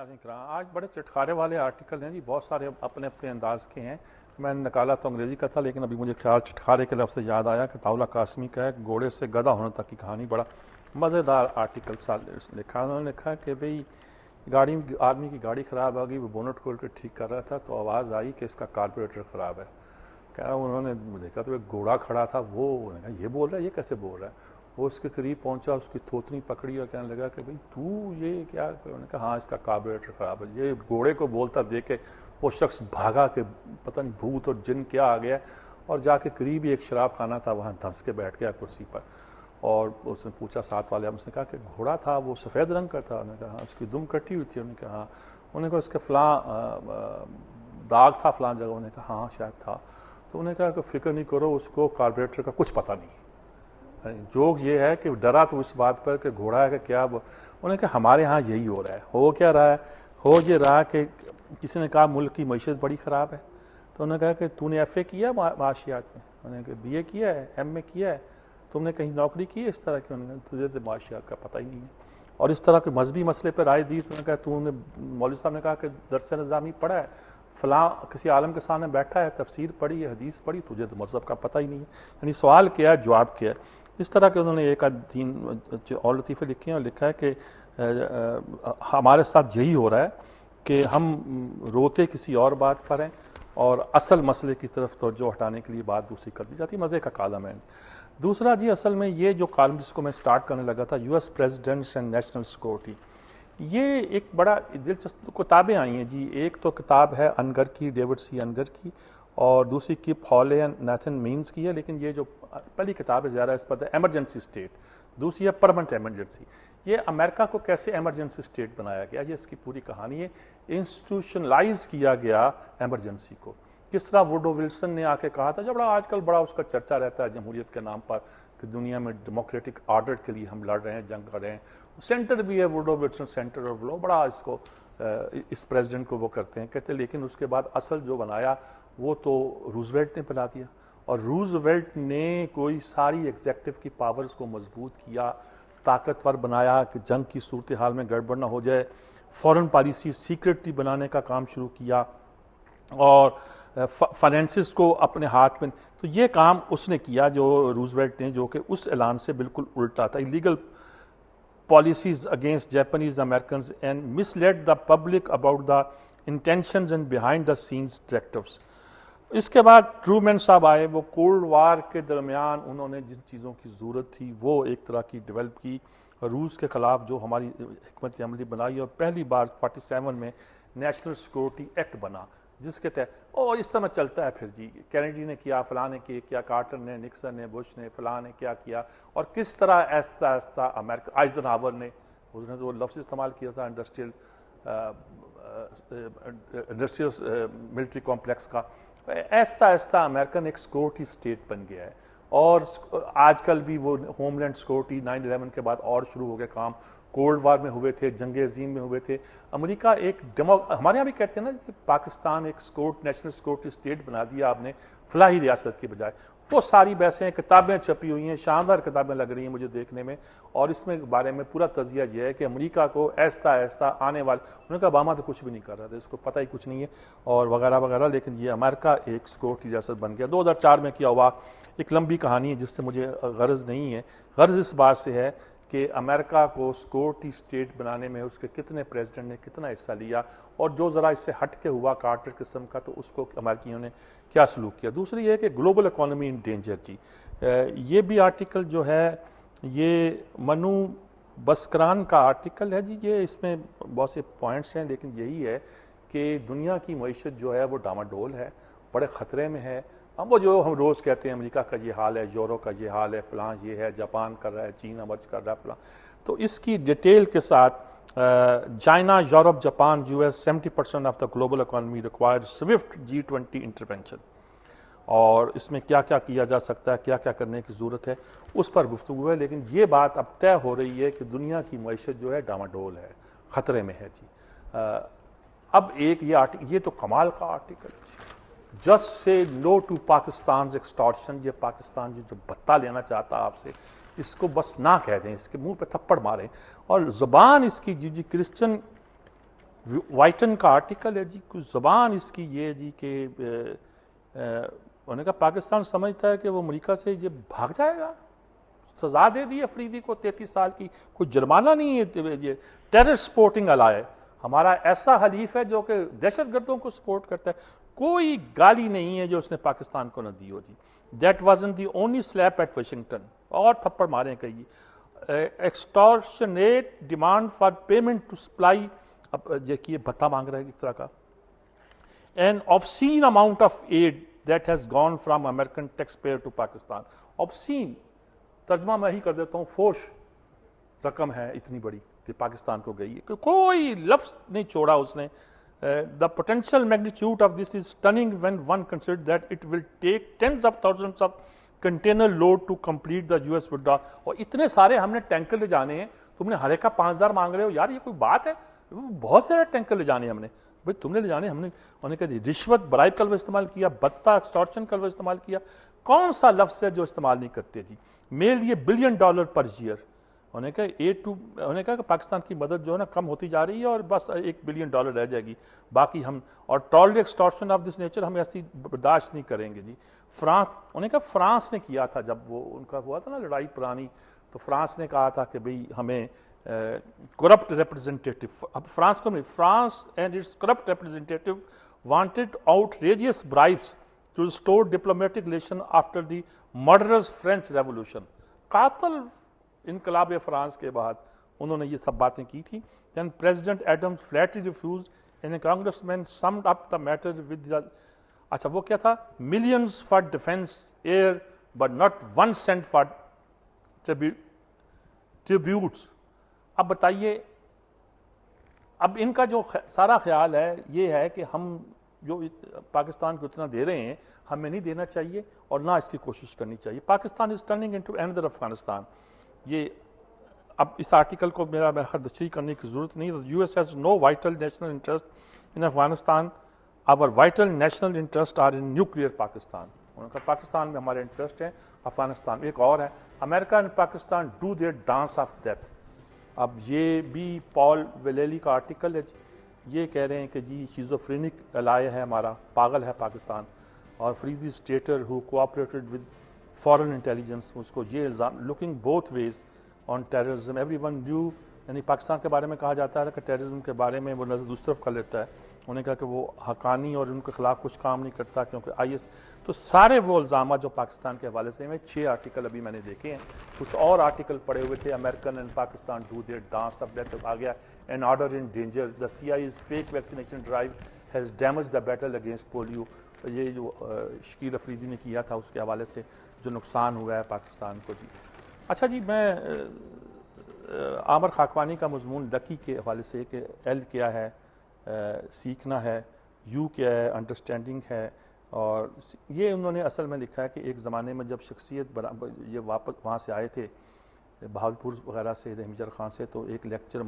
ناظرین کرام، آج بڑے چٹکارے والے آرٹیکل ہیں جی، بہت سارے اپنے اپنے انداز کے ہیں. میں نے نکالا تو انگریزی کا تھا، لیکن ابھی مجھے خیال چٹکارے کے لفظ سے یاد آیا کہ طاولہ قاسمی کا ہے گھوڑے سے گدھا ہونے تک کی کہانی. بڑا مزیدار آرٹیکل لکھا. انہوں نے لکھا کہ بھئی آدمی کی گاڑی خراب آ گئی، وہ بونٹ کھول کے ٹھیک کر رہا تھا تو آواز آئی کہ اس کا کاربوریٹر خراب ہے. انہوں نے دیکھا تو ایک گھوڑا کھڑا تھا، وہ یہ بول رہا ہے، یہ کیسے بول رہا ہے. وہ اس کے قریب پہنچا، اس کی تھوتنی پکڑی اور کہنے لگا کہ بھئی تو یہ کیا. انہوں نے کہا ہاں اس کا کاربوریٹر خراب ہے. یہ گھوڑے کو بولتا دیکھ کے وہ شخص بھاگا کہ پتہ نہیں بھوت اور جن کیا آ گیا، اور جا کے قریب ہی ایک شراب خانہ تھا، وہاں دھنس کے بیٹھ گیا کرسی پر. اور اس نے پوچھا ساتھ والے، اس نے کہا کہ گھوڑا تھا وہ سفید رنگ کا تھا. انہوں نے کہا ہاں. اس کی دم کٹی ہوئی تھی. انہوں نے کہا ہاں. انہوں نے کہا اس کے فلاں داغ تھا فلاں جگہ. انہوں نے کہا ہاں شاید تھا. تو انہوں نے کہا کہ فکر نہیں کرو، اس کو کاربوریٹر کا کچھ پتہ نہیں. جوک یہ ہے کہ ڈرا تو اس بات پر کہ گھوڑا ہے کہ کیا. انہوں نے کہا ہمارے ہاں یہی ہو رہا ہے. ہو کیا رہا ہے؟ ہو یہ رہا کہ کسی نے کہا ملک کی معیشت بڑی خراب ہے. تو انہوں نے کہا کہ تو نے ایف اے کیا معاشیات میں؟ انہوں نے کہا بی اے کیا ہے، ایم اے کیا ہے، تم نے کہیں نوکری کی ہے اس طرح کی؟ انہوں نے کہا تجھے تو معاشیات کا پتہ ہی نہیں ہے. اور اس طرح کے مذہبی مسئلے پہ رائے دی. تو انہوں نے کہا تو نے مولوی صاحب نے کہا کہ درس نظامی پڑھا ہے، فلاں کسی عالم کے سامنے بیٹھا ہے، تفسیر پڑھی ہے، حدیث پڑھی، تجھے تو مذہب کا پتہ ہی نہیں ہے. یعنی سوال کیا ہے، جواب کیا ہے. اس طرح کے انہوں نے ایک دین اور لطیفے لکھے ہیں، اور لکھا ہے کہ ہمارے ساتھ یہی ہو رہا ہے کہ ہم روتے کسی اور بات پر ہیں اور اصل مسئلے کی طرف توجہ ہٹانے کے لیے بات دوسری کر دی جاتی ہے. مزے کا کالم ہے. دوسرا جی اصل میں یہ جو کالم جس کو میں سٹارٹ کرنے لگا تھا، U S presidents and national security, یہ ایک بڑا دلچسپ کتابیں آئی ہیں جی. ایک تو کتاب ہے انگر کی، ڈیوڈ سی انگر کی، اور دوسری کپ ہالے اینڈ نیتھن مینز کی ہے. لیکن یہ جو پہلی کتاب ہے زیادہ اس پر ایمرجنسی اسٹیٹ، دوسری ہے پرمنٹ ایمرجنسی. یہ امریکہ کو کیسے ایمرجنسی اسٹیٹ بنایا گیا، یہ اس کی پوری کہانی ہے. انسٹیٹیوشنلائز کیا گیا ایمرجنسی کو. کس طرح ووڈرو ولسن نے آ کے کہا تھا، جب آج کل بڑا اس کا چرچا رہتا ہے جمہوریت کے نام پر کہ دنیا میں ڈیموکریٹک آرڈر کے لیے ہم لڑ رہے ہیں، جنگ کر رہے ہیں. سینٹر بھی ہے ووڈرو ولسن سینٹر آف لو، بڑا اس کو اس پریزیڈنٹ کو وہ کرتے ہیں کہتے ہیں. لیکن اس کے بعد اصل جو بنایا وہ تو روزویلٹ نے بنا دیا. اور روزویلٹ نے کوئی ساری ایگزیکٹو کی پاورز کو مضبوط کیا، طاقتور بنایا کہ جنگ کی صورتحال میں گڑبڑ نہ ہو جائے. فورن پالیسی سیکرٹلی بنانے کا کام شروع کیا، اور فائنینسز کو اپنے ہاتھ میں. تو یہ کام اس نے کیا جو روزویلٹ نے، جو کہ اس اعلان سے بالکل الٹا تھا. Legal policies against Japanese Americans and misled the public about the intentions and behind the scenes directives. اس کے بعد ٹرومین صاحب آئے. وہ کولڈ وار کے درمیان انہوں نے جن چیزوں کی ضرورت تھی وہ ایک طرح کی ڈیولپ کی. روس کے خلاف جو ہماری حکمت عملی بنائی، اور پہلی بار 47 میں نیشنل سیکورٹی ایکٹ بنا، جس کے تحت اور اس طرح چلتا ہے پھر جی. کینیڈی نے کیا، فلاں نے کیا، کارٹر نے، نکسن نے، بش نے، فلاں نے کیا کیا. اور کس طرح ایسا ایسا امریکہ آئزن ہاور نے، اس نے وہ لفظ استعمال کیا تھا انڈسٹریل ملٹری کمپلیکس کا. ایسا ایسا امریکن ایک سیکورٹی اسٹیٹ بن گیا ہے. اور آج کل بھی وہ ہوم لینڈ سیکورٹی 9/11 کے بعد اور شروع ہو گئے کام. کولڈ وار میں ہوئے تھے، جنگ عظیم میں ہوئے تھے. امریکہ ایک ہمارے یہاں بھی کہتے ہیں نا کہ پاکستان ایک نیشنل سیکورٹی اسٹیٹ بنا دیا آپ نے فلاحی ریاست کی بجائے. وہ ساری بحثیں، کتابیں چھپی ہوئی ہیں، شاندار کتابیں لگ رہی ہیں مجھے دیکھنے میں. اور اس میں بارے میں پورا تجزیہ یہ ہے کہ امریکہ کو ایسا ایسا آنے والے، انہوں نے کہا اوباما تو کچھ بھی نہیں کر رہا تھا، اس کو پتہ ہی کچھ نہیں ہے اور وغیرہ وغیرہ. لیکن یہ امریکہ ایک سیکورٹی ریاست بن گیا. 2004 میں کیا ہوا، ایک لمبی کہانی ہے جس سے مجھے غرض نہیں ہے. غرض اس بات سے ہے کہ امریکہ کو سیکورٹی اسٹیٹ بنانے میں اس کے کتنے پریزیڈنٹ نے کتنا حصہ لیا، اور جو ذرا اس سے ہٹ کے ہوا کارٹر قسم کا تو اس کو امریکیوں نے کیا سلوک کیا. دوسری یہ کہ گلوبل اکانومی ان ڈینجر جی. یہ بھی آرٹیکل جو ہے یہ منو بسکران کا آرٹیکل ہے جی. یہ اس میں بہت سے پوائنٹس ہیں، لیکن یہی ہے کہ دنیا کی معیشت جو ہے وہ ڈاماڈول ہے، بڑے خطرے میں ہے. اب وہ جو ہم روز کہتے ہیں امریکہ کا یہ حال ہے، یورو کا یہ حال ہے، فلاں یہ ہے، جاپان کر رہا ہے، چین امرج کر رہا ہے، فلاں. تو اس کی ڈیٹیل کے ساتھ China, Europe, Japan, U S 70% of the global economy require soft G20 intervention. اور اس میں کیا کیا کیا جا سکتا ہے، کیا کیا کرنے کی ضرورت ہے، اس پر گفتگو ہے. لیکن یہ بات اب طے ہو رہی ہے کہ دنیا کی معیشت جو ہے ڈاماڈول ہے، خطرے میں ہے جی. اب ایک یہ تو کمال کا آرٹیکل ہے. Just say know to Pakistan's ایکسٹارشن. یہ پاکستان جو بھتہ لینا چاہتا آپ سے، اس کو بس نہ کہہ دیں، اس کے منہ پہ تھپڑ ماریں. اور زبان اس کی جی کرسچن وائٹن کا آرٹیکل ہے جی، کوئی زبان اس کی یہ جی کہ انہوں نے کہا پاکستان سمجھتا ہے کہ وہ امریکہ سے یہ بھاگ جائے گا، سزا دے دی افریدی کو 33 سال کی، کوئی جرمانہ نہیں ہے، یہ ٹیرر سپورٹنگ الائے، ہمارا ایسا حلیف ہے جو کہ دہشت گردوں کو سپورٹ کرتا ہے، کوئی گالی نہیں ہے جو اس نے پاکستان کو نہ دی ہو جی. That wasn't the only slap at Washington, اور تھپڑ مارے کئی extortionate demand for payment to supply, اب یہ بھتہ مانگ رہا ہے ایک طرح کا، an obscene amount of aid that has gone from American taxpayer to Pakistan. Obscene ترجمہ میں ہی کر دیتا ہوں، فوش رقم ہے اتنی بڑی کہ پاکستان کو گئی ہے، کوئی لفظ نہیں چھوڑا اس نے. The potential magnitude of this is stunning when one considers that it will take tens of thousands of container load to complete the US withdrawal. اور اتنے سارے ہم نے ٹینکر لے جانے ہیں، تم نے ہر ایک کا 5000 مانگ رہے ہو، یار یہ کوئی بات ہے؟ بہت سارے ٹینکر لے جانے ہم نے، بھائی تم نے لے جانے، ہم نے انہوں نے کہا رشوت برائب کا لفظ استعمال کیا، بتہ ایکسٹارشن کا لفظ استعمال کیا، کون سا لفظ ہے جو استعمال نہیں کرتے جی. میرے لیے $1 billion پر ایئر، انہوں نے کہا انہوں نے کہا کہ پاکستان کی مدد جو ہے نا کم ہوتی جا رہی ہے اور بس $1 billion رہ جائے گی، باقی ہم اور ٹالری ایکسٹارشن آف دس نیچر ہم ایسی برداشت نہیں کریں گے جی. فرانس، انہوں نے کہا فرانس نے کیا تھا جب وہ ان کا ہوا تھا نا لڑائی پرانی، تو فرانس نے کہا تھا کہ بھئی ہمیں کرپٹ ریپرزینٹیٹو، اب فرانس کو نہیں، France and its corrupt representative wanted outrageous bribes to restore diplomatic relation after the murderous French Revolution. قاتل انقلاب فرانس کے بعد انہوں نے یہ سب باتیں کی تھیں. Then President Adams flatly refused and a congressman summed up the matter with the اچھا وہ کیا تھا، millions for defense air but not 1 cent for tributes. اب بتائیے، اب ان کا جو سارا خیال ہے یہ ہے کہ ہم جو پاکستان کو اتنا دے رہے ہیں ہمیں نہیں دینا چاہیے اور نہ اس کی کوشش کرنی چاہیے. Pakistan is turning into another Afghanistan. یہ اب اس آرٹیکل کو میرا تشریح کرنے کی ضرورت نہیں. US has no vital national interest in Afghanistan. Our vital national interests are in nuclear Pakistan. انہوں نے کہا پاکستان میں ہمارے انٹرسٹ ہیں، افغانستان میں. ایک اور ہے، America and Pakistan do their dance of death. اب یہ بھی پال ویلیلی کا آرٹیکل ہے جی، یہ کہہ رہے ہیں کہ جی شیزوفرینک الائے ہے ہمارا، پاگل ہے پاکستان، اور فریزی اسٹیٹر ہو کوآپریٹڈ ود فارن انٹیلیجنس، اس کو یہ الزام لکنگ بوتھ ویز آن ٹیررزم. ایوری ون نیو، یعنی پاکستان کے بارے میں کہا جاتا ہے کہ ٹیررزم کے بارے میں وہ نظر دوسری طرف کر لیتا ہے. انہوں نے کہا کہ وہ حقانی اور ان کے خلاف کچھ کام نہیں کرتا کیونکہ IS. تو سارے وہ الزامات جو پاکستان کے حوالے سے ہیں، 6 آرٹیکل ابھی میں نے دیکھے ہیں، کچھ اور آرٹیکل پڑے ہوئے تھے. American and Pakistan do their dance of death آ گیا. An order in danger, the CIA's fake vaccination drive has damage the battle against polio. یہ جو شکیل افریدی نے کیا تھا اس کے حوالے سے جو نقصان ہوا ہے پاکستان کو جی. اچھا جی، میں عامر خاکوانی کا مضمون لکی کے حوالے سے کہ L کیا ہے، سیکھنا ہے، U کیا ہے، انڈرسٹینڈنگ ہے، اور یہ انہوں نے اصل میں لکھا ہے کہ ایک زمانے میں جب شخصیت یہ واپس وہاں سے آئے تھے بہاولپور وغیرہ سے، رحمجر خان سے، تو ایک لیکچر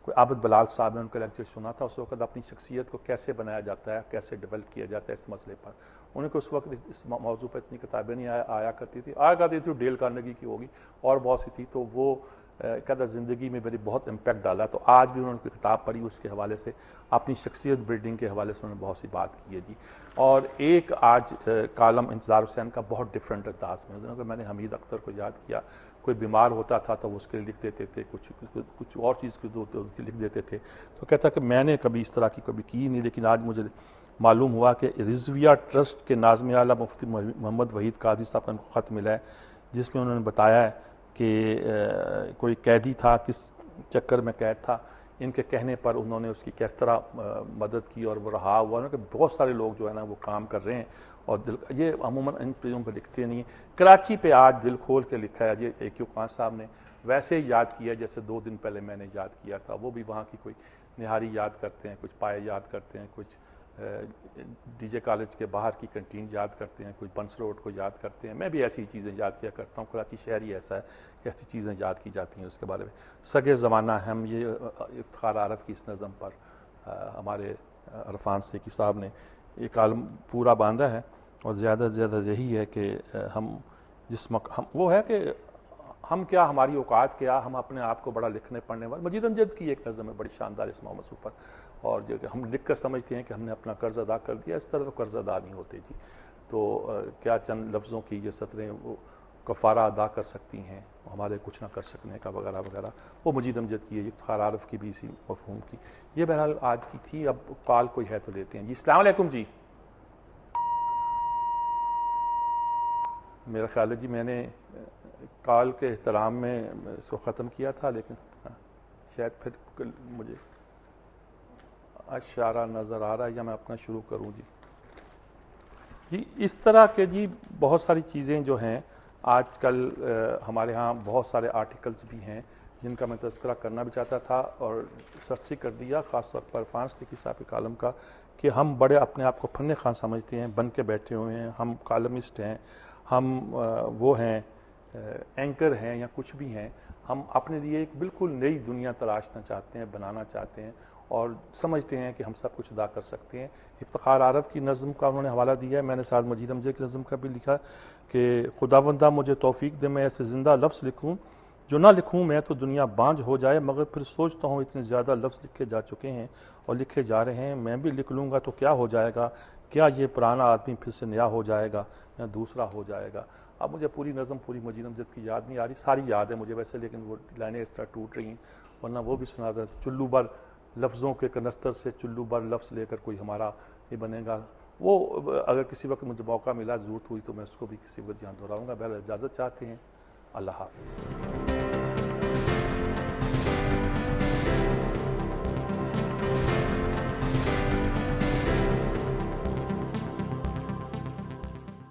کوئی عابد بلال صاحب نے ان کا لیکچر سنا تھا اس وقت، اپنی شخصیت کو کیسے بنایا جاتا ہے، کیسے ڈیولپ کیا جاتا ہے اس مسئلے پر. انہیں کو اس وقت اس موضوع پر اتنی کتابیں نہیں آیا کرتی تھی، آیا کرتی تھی ڈیل کارنیگی کی ہوگی اور بہت سی تھی، تو وہ کہتا زندگی میں میری بہت امپیکٹ ڈالا. تو آج بھی انہوں نے کوئی کتاب پڑھی، اس کے حوالے سے اپنی شخصیت بلڈنگ کے حوالے سے انہوں نے بہت سی بات کی ہے جی. اور ایک آج کالم انتظار حسین کا بہت ڈفرینٹ انداز میں، میں نے حمید اختر کو یاد کیا، کوئی بیمار ہوتا تھا تو وہ اس کے لیے لکھ دیتے تھے، کچھ اور چیز کی لکھ دیتے تھے. تو کہتا کہ میں نے کبھی اس طرح کی کبھی کی نہیں، لیکن آج مجھے معلوم ہوا کہ رضویہ ٹرسٹ کے ناظم اعلیٰ مفتی محمد وحید قاضی صاحب کا ان کو خط ملا ہے، جس میں انہوں نے بتایا ہے کہ کوئی قیدی تھا، کس چکر میں قید تھا، ان کے کہنے پر انہوں نے اس کی کس طرح مدد کی اور وہ رہا ہوا. کہ بہت سارے لوگ جو ہے نا وہ کام کر رہے ہیں اور یہ عموماً ان چیزوں پہ لکھتے نہیں ہیں. کراچی پہ آج دل کھول کے لکھا ہے یہ AQ خان صاحب نے، ویسے ہی یاد کیا جیسے 2 دن پہلے میں نے یاد کیا تھا. وہ بھی وہاں کی کوئی نہاری یاد کرتے ہیں، کچھ پائے یاد کرتے ہیں، کچھ DJ کالج کے باہر کی کنٹین یاد کرتے ہیں، کچھ بنس روڈ کو یاد کرتے ہیں. میں بھی ایسی چیزیں یاد کیا کرتا ہوں. کراچی شہر ہی ایسا ہے کہ ایسی چیزیں یاد کی جاتی ہیں اس کے بارے میں. سگے زمانہ ہم، یہ افتخار عارف کی اس نظم پر ہمارے عرفان سیکی صاحب نے ایک کالم پورا باندھا ہے، اور زیادہ سے زیادہ یہی ہے کہ ہم وہ ہے کہ ہم کیا، ہماری اوقات کیا، ہم اپنے آپ کو بڑا لکھنے پڑھنے والے. مجید امجد کی ایک نظم ہے بڑی شاندار اس موضوع پر، اور جو کہ ہم لکھ کر سمجھتے ہیں کہ ہم نے اپنا قرض ادا کر دیا، اس طرح تو قرض ادا نہیں ہوتے جی. تو کیا چند لفظوں کی یہ سطریں وہ کفارہ ادا کر سکتی ہیں ہمارے کچھ نہ کر سکنے کا وغیرہ وغیرہ. وہ مجید امجد کی ہے، افتخار عارف کی بھی اسی مفہوم کی. یہ بہرحال آج کی تھی. اب کال کوئی ہے تو لیتے ہیں جی. السلام علیکم جی. میرا خیال ہے جی میں نے کال کے احترام میں اس کو ختم کیا تھا، لیکن شاید پھر مجھے اشارہ نظر آ رہا ہے، یا میں اپنا شروع کروں جی. جی اس طرح کے جی بہت ساری چیزیں جو ہیں آج کل ہمارے ہاں بہت سارے آرٹیکلز بھی ہیں جن کا میں تذکرہ کرنا بھی چاہتا تھا اور سرچ کر دیا، خاص طور پر فرانس کی صاحب کالم کا، کہ ہم بڑے اپنے آپ کو فن خواں سمجھتے ہیں، بن کے بیٹھے ہوئے ہیں، ہم کالمسٹ ہیں، ہم وہ ہیں اینکر ہیں یا کچھ بھی ہیں. ہم اپنے لیے ایک بالکل نئی دنیا تراشنا چاہتے ہیں، بنانا چاہتے ہیں، اور سمجھتے ہیں کہ ہم سب کچھ ادا کر سکتے ہیں. افتخار عارف کی نظم کا انہوں نے حوالہ دیا ہے، میں نے ساتھ مجید امجد کی نظم کا بھی لکھا کہ خداوندہ مجھے توفیق دے میں ایسے زندہ لفظ لکھوں جو نہ لکھوں میں تو دنیا بانجھ ہو جائے، مگر پھر سوچتا ہوں اتنے زیادہ لفظ لکھے جا چکے ہیں اور لکھے جا رہے ہیں، میں بھی لکھ لوں گا تو کیا ہو جائے گا؟ کیا یہ پرانا آدمی پھر سے نیا ہو جائے گا یا دوسرا ہو جائے گا؟ اب مجھے پوری نظم پوری مجید امجد کی یاد نہیں آ رہی، ساری یاد ہے مجھے ویسے، لیکن وہ لائنیں اس طرح ٹوٹ رہی ہیں، ورنہ وہ بھی سنا تھا. چلو بر لفظوں کے کنستر سے چلو بر لفظ لے کر کوئی ہمارا یہ بنے گا. وہ اگر کسی وقت مجھے موقع ملا، ضرورت ہوئی تو میں اس کو بھی کسی وقت یہاں دہراؤں گا. بہرحال اجازت چاہتے ہیں. اللہ حافظ.